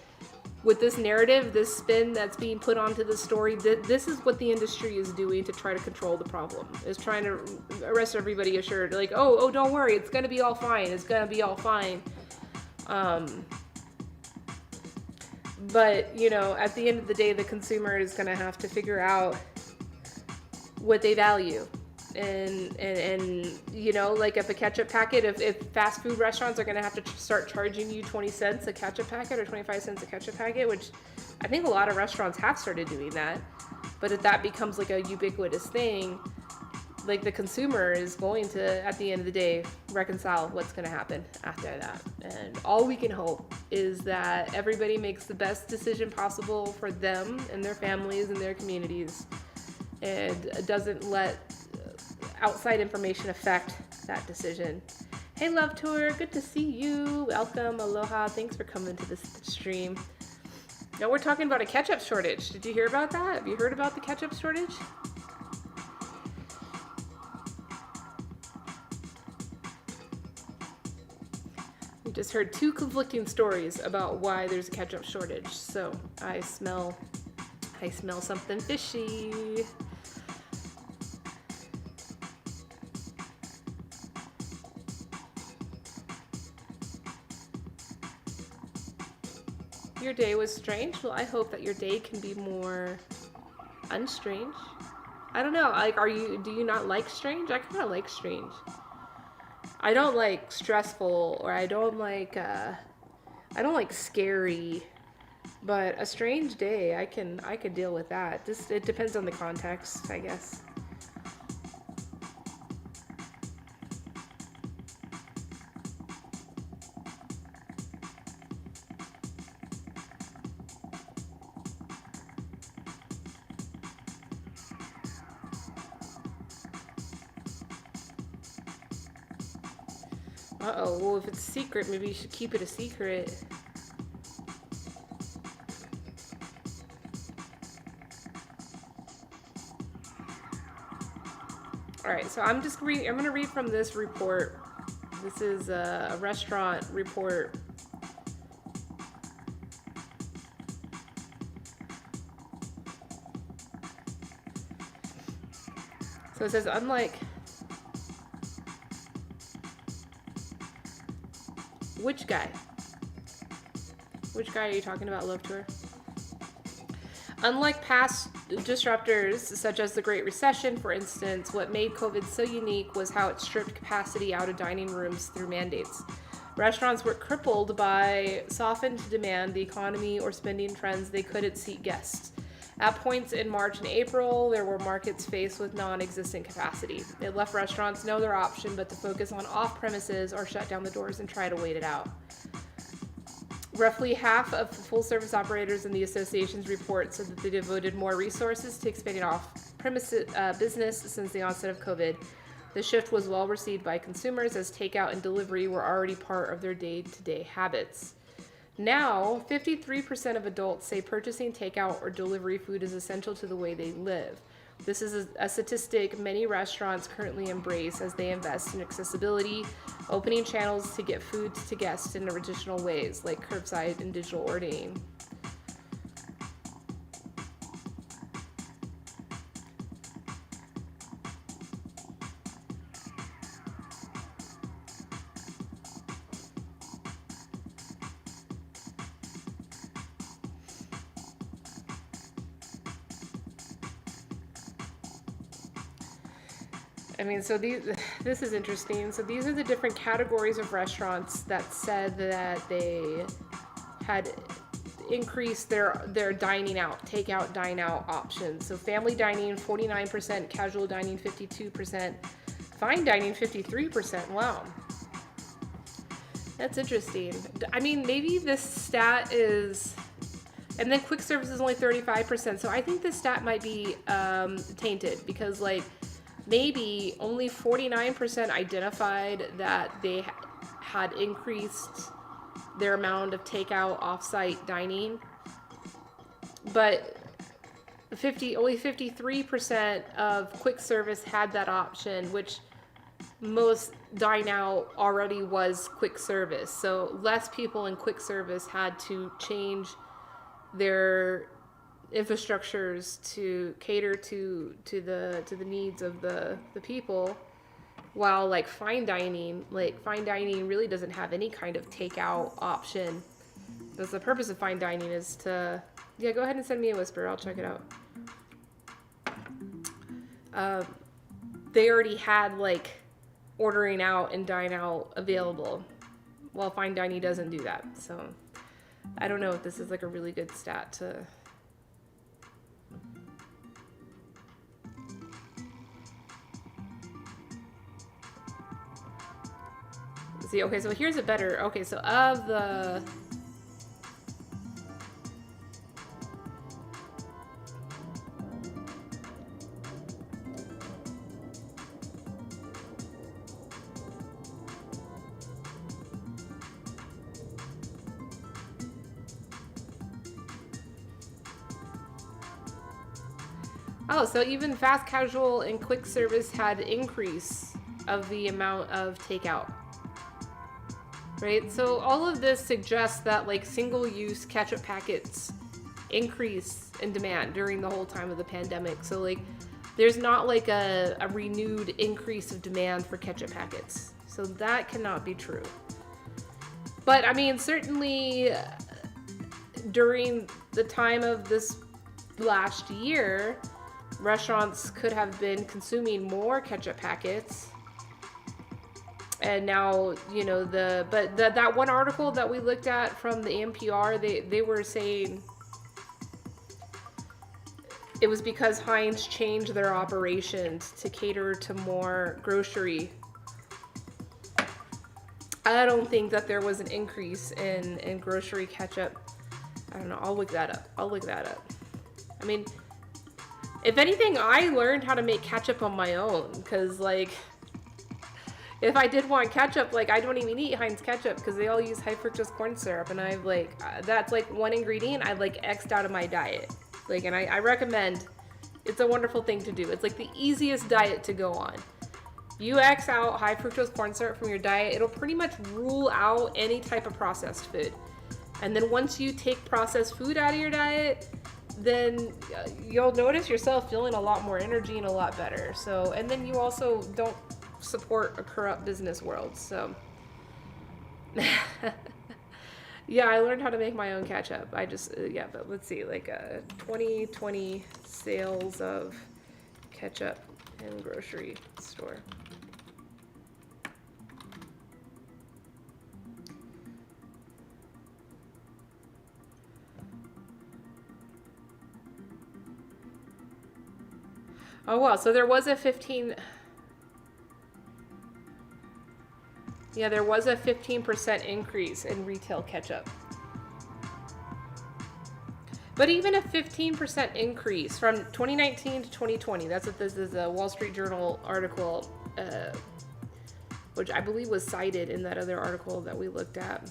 with this narrative, this spin that's being put onto the story, this is what the industry is doing to try to control the problem. Is trying to arrest everybody assured, like, oh, don't worry, it's gonna be all fine. It's gonna be all fine. But, you know, at the end of the day, the consumer is gonna have to figure out what they value. And you know, like, if a ketchup packet, if fast food restaurants are going to have to start charging you 20 cents a ketchup packet or 25 cents a ketchup packet, which I think a lot of restaurants have started doing that, but if that becomes like a ubiquitous thing, like, the consumer is going to, at the end of the day, reconcile what's going to happen after that. And all we can hope is that everybody makes the best decision possible for them and their families and their communities, and doesn't let outside information affect that decision. Hey, Love Tour, good to see you. Welcome, aloha. Thanks for coming to this stream. Now we're talking about a ketchup shortage. Did you hear about that? Have you heard about the ketchup shortage? We just heard two conflicting stories about why there's a ketchup shortage. So I smell something fishy. Your day was strange. Well, I hope that your day can be more unstrange. I don't know. Like, do you not like strange? I kind of like strange. I don't like stressful, or I don't like scary. But a strange day, I can deal with that. Just, it depends on the context, I guess. Uh-oh, well, if it's a secret, maybe you should keep it a secret. All right, so I'm going to read from this report. This is a restaurant report. So it says, unlike which guy? Which guy are you talking about, Love Tour? Unlike past disruptors, such as the Great Recession, for instance, what made COVID so unique was how it stripped capacity out of dining rooms through mandates. Restaurants were crippled by softened demand, the economy, or spending trends they couldn't seat guests. At points in March and April, there were markets faced with non-existent capacity. It left restaurants no other option but to focus on off-premises or shut down the doors and try to wait it out. Roughly half of full-service operators in the association's report said that they devoted more resources to expanding off-premises business since the onset of COVID. The shift was well received by consumers as takeout and delivery were already part of their day-to-day habits. Now, 53% of adults say purchasing takeout or delivery food is essential to the way they live. This is a statistic many restaurants currently embrace as they invest in accessibility, opening channels to get food to guests in additional ways, like curbside and digital ordering. I mean, so this is interesting. So these are the different categories of restaurants that said that they had increased their dining out, takeout, dine out options. So family dining, 49%, casual dining, 52%, fine dining, 53%. Wow. That's interesting. I mean, maybe this stat is, and then quick service is only 35%. So I think this stat might be tainted because, like, maybe only 49% identified that they had increased their amount of takeout off-site dining, but only 53% of quick service had that option, which most dine out already was quick service. So less people in quick service had to change their infrastructures to cater to the needs of the people, while like fine dining really doesn't have any kind of takeout option. Because the purpose of fine dining is to, yeah, go ahead and send me a whisper, I'll check it out. They already had like ordering out and dine out available, while fine dining doesn't do that. So I don't know if this is like a really good stat to see. Okay, so here's a better, okay, so of the, oh, so even fast casual and quick service had increase of the amount of takeout. Right, so all of this suggests that like single-use ketchup packets increase in demand during the whole time of the pandemic. So like there's not like a renewed increase of demand for ketchup packets. So that cannot be true. But I mean, certainly during the time of this last year, restaurants could have been consuming more ketchup packets. And now, you know, that one article that we looked at from the NPR, they were saying it was because Heinz changed their operations to cater to more grocery. I don't think that there was an increase in grocery ketchup. I don't know. I'll look that up. I mean, if anything, I learned how to make ketchup on my own because, like, if I did want ketchup, like, I don't even eat Heinz ketchup because they all use high fructose corn syrup, and I've, like, that's, like, one ingredient I've, like, X'd out of my diet. Like, and I recommend, It's a wonderful thing to do. It's like the easiest diet to go on. You X out high fructose corn syrup from your diet, it'll pretty much rule out any type of processed food. And then once you take processed food out of your diet, then you'll notice yourself feeling a lot more energy and a lot better. So, and then you also don't support a corrupt business world. So, yeah, I learned how to make my own ketchup. I just, yeah, but let's see, like 2020 sales of ketchup in grocery store. Oh, wow. So there was a 15. Yeah, there was a 15% increase in retail ketchup. But even a 15% increase from 2019 to 2020, that's what this is, a Wall Street Journal article, which I believe was cited in that other article that we looked at.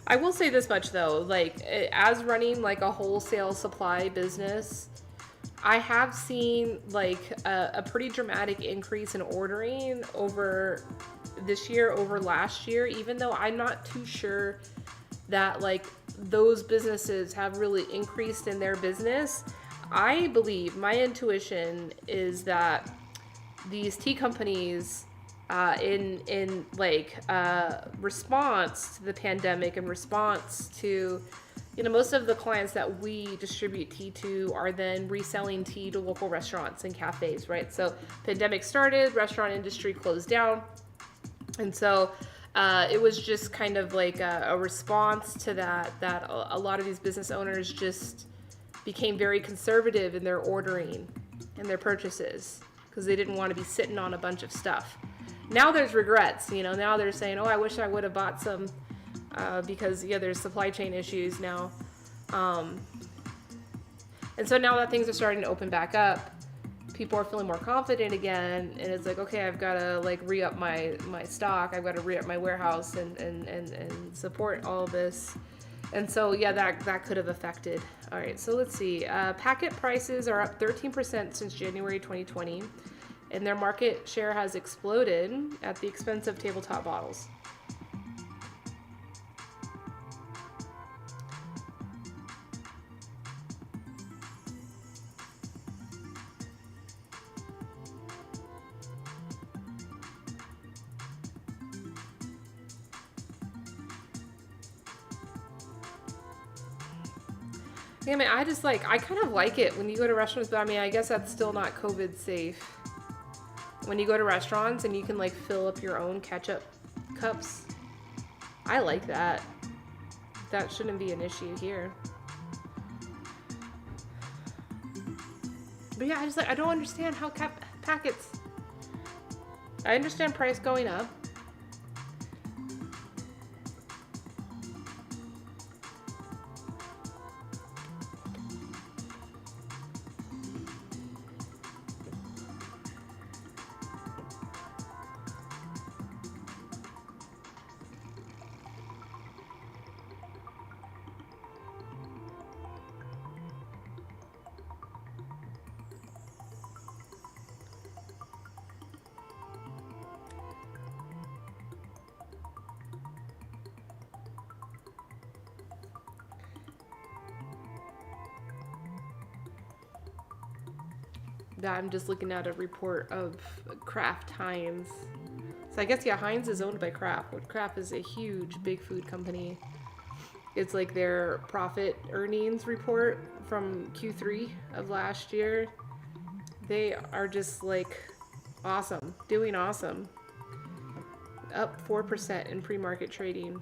I will say this much though, like as running like a wholesale supply business, I have seen like a pretty dramatic increase in ordering over this year over last year, even though I'm not too sure that like those businesses have really increased in their business. I believe my intuition is that these tea companies in like response to the pandemic, in response to, you know, most of the clients that we distribute tea to are then reselling tea to local restaurants and cafes, right? So pandemic started, restaurant industry closed down, and so it was just kind of like a response to that a lot of these business owners just became very conservative in their ordering and their purchases because they didn't want to be sitting on a bunch of stuff. Now there's regrets, you know, now they're saying, oh, I wish I would have bought some because, yeah, there's supply chain issues now. And so now that things are starting to open back up, people are feeling more confident again, and it's like, okay, I've got to like re-up my stock, I've got to re-up my warehouse and support all this. And so, yeah, that could have affected. All right, so let's see. Packet prices are up 13% since January 2020, and their market share has exploded at the expense of tabletop bottles. Yeah, I mean, I kind of like it when you go to restaurants, but I mean, I guess that's still not COVID safe. When you go to restaurants and you can like fill up your own ketchup cups, I like that. That shouldn't be an issue here. But yeah, I don't understand how packets. I understand price going up. Yeah, I'm just looking at a report of Kraft Heinz. So I guess, yeah, Heinz is owned by Kraft. Kraft is a huge, big food company. It's like their profit earnings report from Q3 of last year. They are just like awesome, doing awesome. Up 4% in pre-market trading.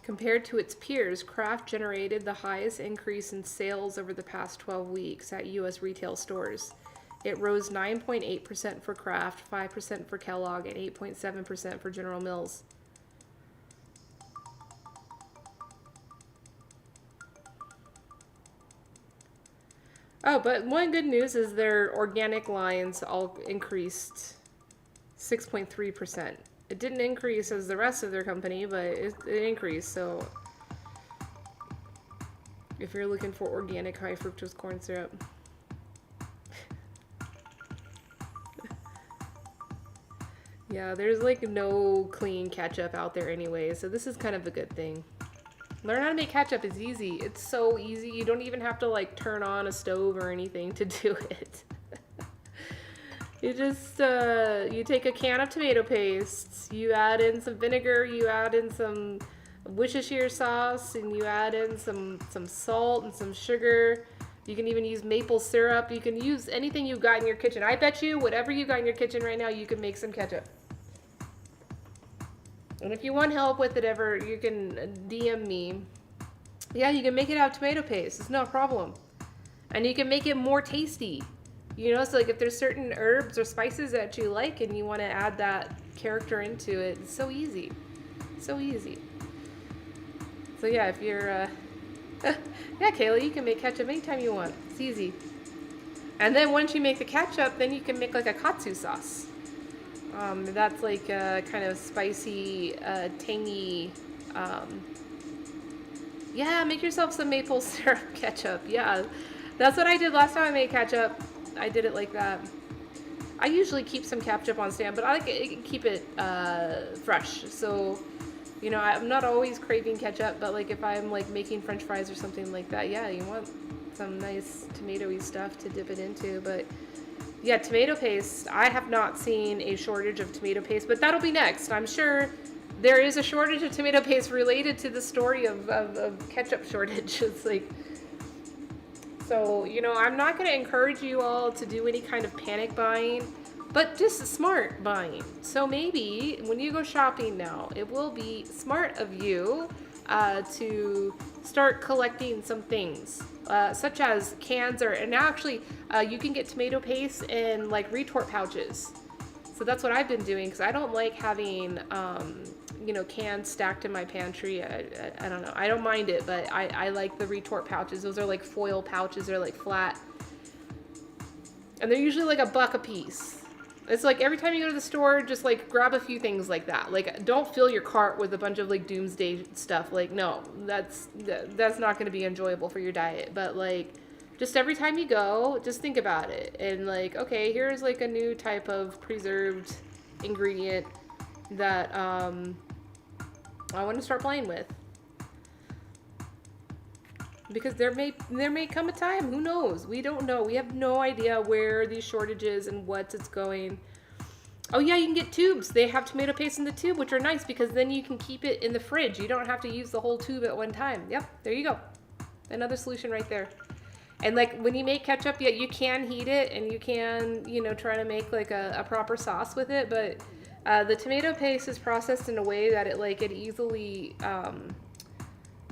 Compared to its peers, Kraft generated the highest increase in sales over the past 12 weeks at U.S. retail stores. It rose 9.8% for Kraft, 5% for Kellogg, and 8.7% for General Mills. Oh, but one good news is their organic lines all increased 6.3%. It didn't increase as the rest of their company, but it increased. So if you're looking for organic high fructose corn syrup. Yeah, there's like no clean ketchup out there anyway, so this is kind of a good thing. Learn how to make ketchup is easy. It's so easy. You don't even have to like turn on a stove or anything to do it. You just, you take a can of tomato paste, you add in some vinegar, you add in some Worcestershire sauce, and you add in some salt and some sugar. You can even use maple syrup. You can use anything you've got in your kitchen. I bet you, whatever you got in your kitchen right now, you can make some ketchup. And if you want help with it ever, you can DM me. Yeah, you can make it out of tomato paste. It's no problem. And you can make it more tasty. You know, so like if there's certain herbs or spices that you like and you want to add that character into it, it's so easy. So easy. So yeah, if you're, yeah, Kayla, you can make ketchup anytime you want. It's easy. And then once you make the ketchup, then you can make like a katsu sauce. That's like a kind of spicy, tangy, yeah, make yourself some maple syrup ketchup. Yeah, that's what I did last time I made ketchup. I did it like that. I usually keep some ketchup on stand, but I like to keep it fresh. So, you know, I'm not always craving ketchup, but like if I'm like making French fries or something like that, yeah, you want some nice tomatoey stuff to dip it into. But yeah, tomato paste. I have not seen a shortage of tomato paste, but that'll be next. I'm sure there is a shortage of tomato paste related to the story of ketchup shortage. It's like, so, you know, I'm not going to encourage you all to do any kind of panic buying, but just smart buying. So maybe when you go shopping now, it will be smart of you to start collecting some things, such as cans and actually you can get tomato paste in like retort pouches. So that's what I've been doing because I don't like having, you know, cans stacked in my pantry. I don't know. I don't mind it, but I like the retort pouches. Those are like foil pouches. They're like flat. And they're usually like $1 a piece. It's like every time you go to the store, just like grab a few things like that. Like don't fill your cart with a bunch of like doomsday stuff. Like no, that's not going to be enjoyable for your diet. But like just every time you go, just think about it. And like, okay, here's like a new type of preserved ingredient that I want to start playing with. Because there may come a time, who knows? We don't know. We have no idea where these shortages and what it's going. Oh yeah, you can get tubes. They have tomato paste in the tube, which are nice because then you can keep it in the fridge. You don't have to use the whole tube at one time. Yep, there you go. Another solution right there. And like when you make ketchup, yeah, you can heat it and you can, you know, try to make like a proper sauce with it. But the tomato paste is processed in a way that it easily,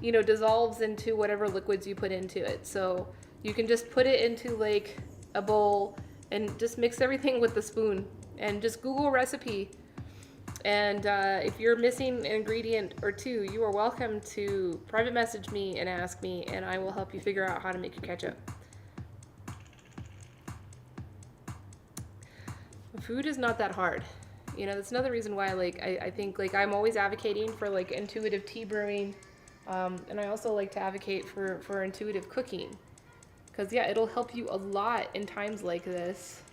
you know, dissolves into whatever liquids you put into it. So you can just put it into like a bowl and just mix everything with the spoon and just Google recipe. And if you're missing an ingredient or two, you are welcome to private message me and ask me, and I will help you figure out how to make your ketchup. Food is not that hard. You know, that's another reason why, like, I think, like, I'm always advocating for, like, intuitive tea brewing. And I also like to advocate for intuitive cooking. Because, yeah, it'll help you a lot in times like this.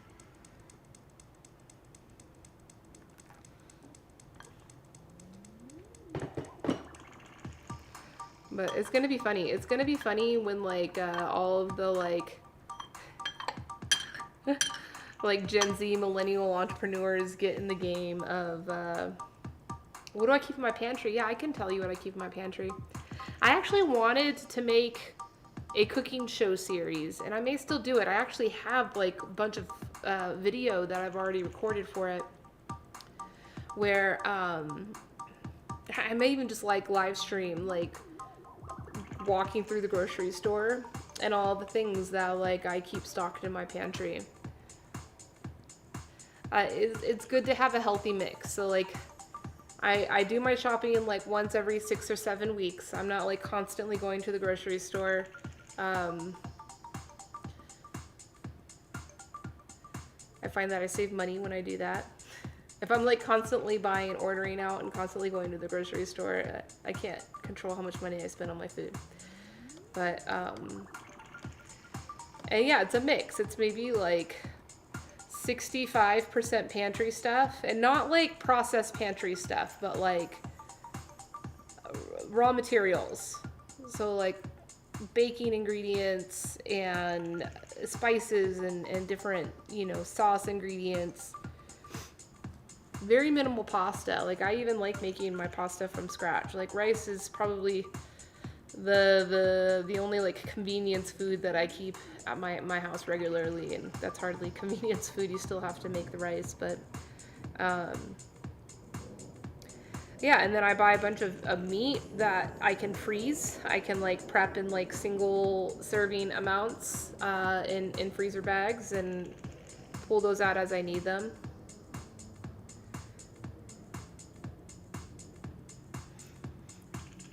But it's going to be funny. It's going to be funny when, like, all of the, like, like, Gen Z millennial entrepreneurs get in the game of, what do I keep in my pantry? Yeah, I can tell you what I keep in my pantry. I actually wanted to make a cooking show series, and I may still do it. I actually have, like, a bunch of video that I've already recorded for it, where, I may even just like live stream, like walking through the grocery store and all the things that like I keep stocked in my pantry. It's good to have a healthy mix. So like I do my shopping like once every 6 or 7 weeks. I'm not like constantly going to the grocery store. I find that I save money when I do that. If I'm like constantly buying and ordering out and constantly going to the grocery store, I can't control how much money I spend on my food. But, and yeah, it's a mix. It's maybe like 65% pantry stuff, and not like processed pantry stuff, but like raw materials. So like baking ingredients and spices and different, you know, sauce ingredients. Very minimal pasta. Like I even like making my pasta from scratch. Like rice is probably the only like convenience food that I keep at my house regularly, and that's hardly convenience food. You still have to make the rice, but yeah, and then I buy a bunch of meat that I can freeze. I can like prep in like single serving amounts in freezer bags and pull those out as I need them.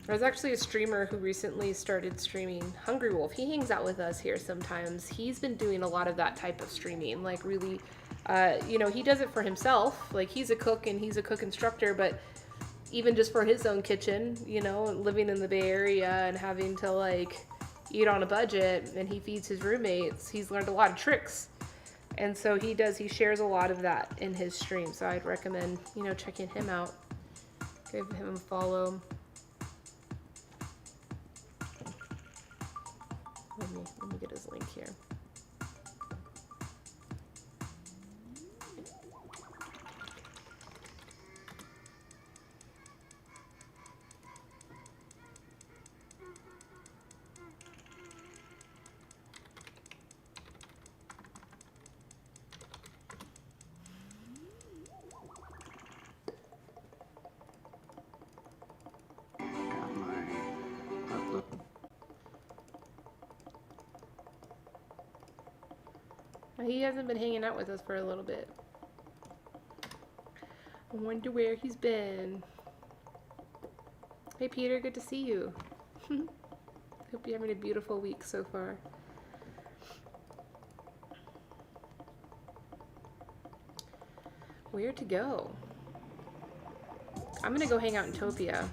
There's actually a streamer who recently started streaming, Hungry Wolf. He hangs out with us here sometimes. He's been doing a lot of that type of streaming, like really, you know, he does it for himself. Like he's a cook and he's a cook instructor, but even just for his own kitchen, you know, living in the Bay Area and having to like eat on a budget, and he feeds his roommates, he's learned a lot of tricks. And so he shares a lot of that in his stream. So I'd recommend, you know, checking him out. Give him a follow. Let me get his link here. He hasn't been hanging out with us for a little bit. I wonder where he's been. Hey Peter, good to see you. Hope you're having a beautiful week so far. Where to go? I'm gonna go hang out in Topia.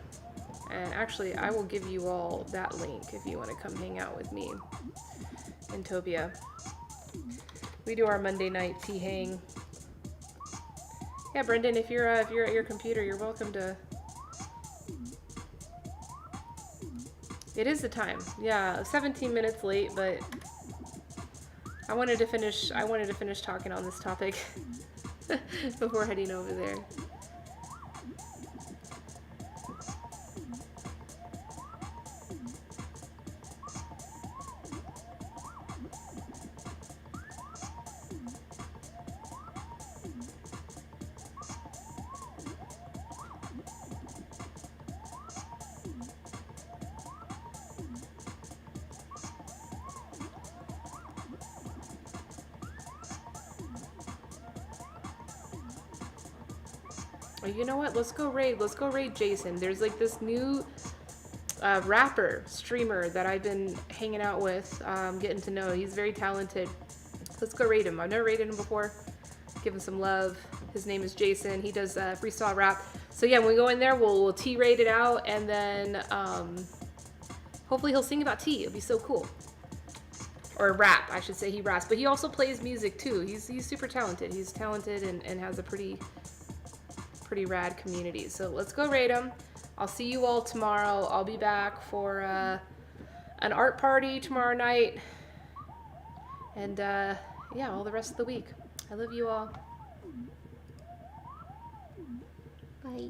And actually, I will give you all that link if you want to come hang out with me in Topia. We do our Monday night tea hang. Yeah, Brendan, if you're at your computer, you're welcome to. It is the time. Yeah, 17 minutes late, but I wanted to finish talking on this topic before heading over there. You know what? Let's go raid Jason. There's like this new rapper, streamer that I've been hanging out with, getting to know. He's very talented. Let's go raid him. I've never raided him before. Give him some love. His name is Jason. He does freestyle rap. So yeah, when we go in there, we'll tea raid it out, and then hopefully he'll sing about tea. It'll be so cool. Or rap, I should say. He raps, but he also plays music too. He's super talented. He's talented and has a pretty rad community. So let's go raid him. I'll see you all tomorrow. I'll be back for an art party tomorrow night. And yeah, all the rest of the week. I love you all. Bye.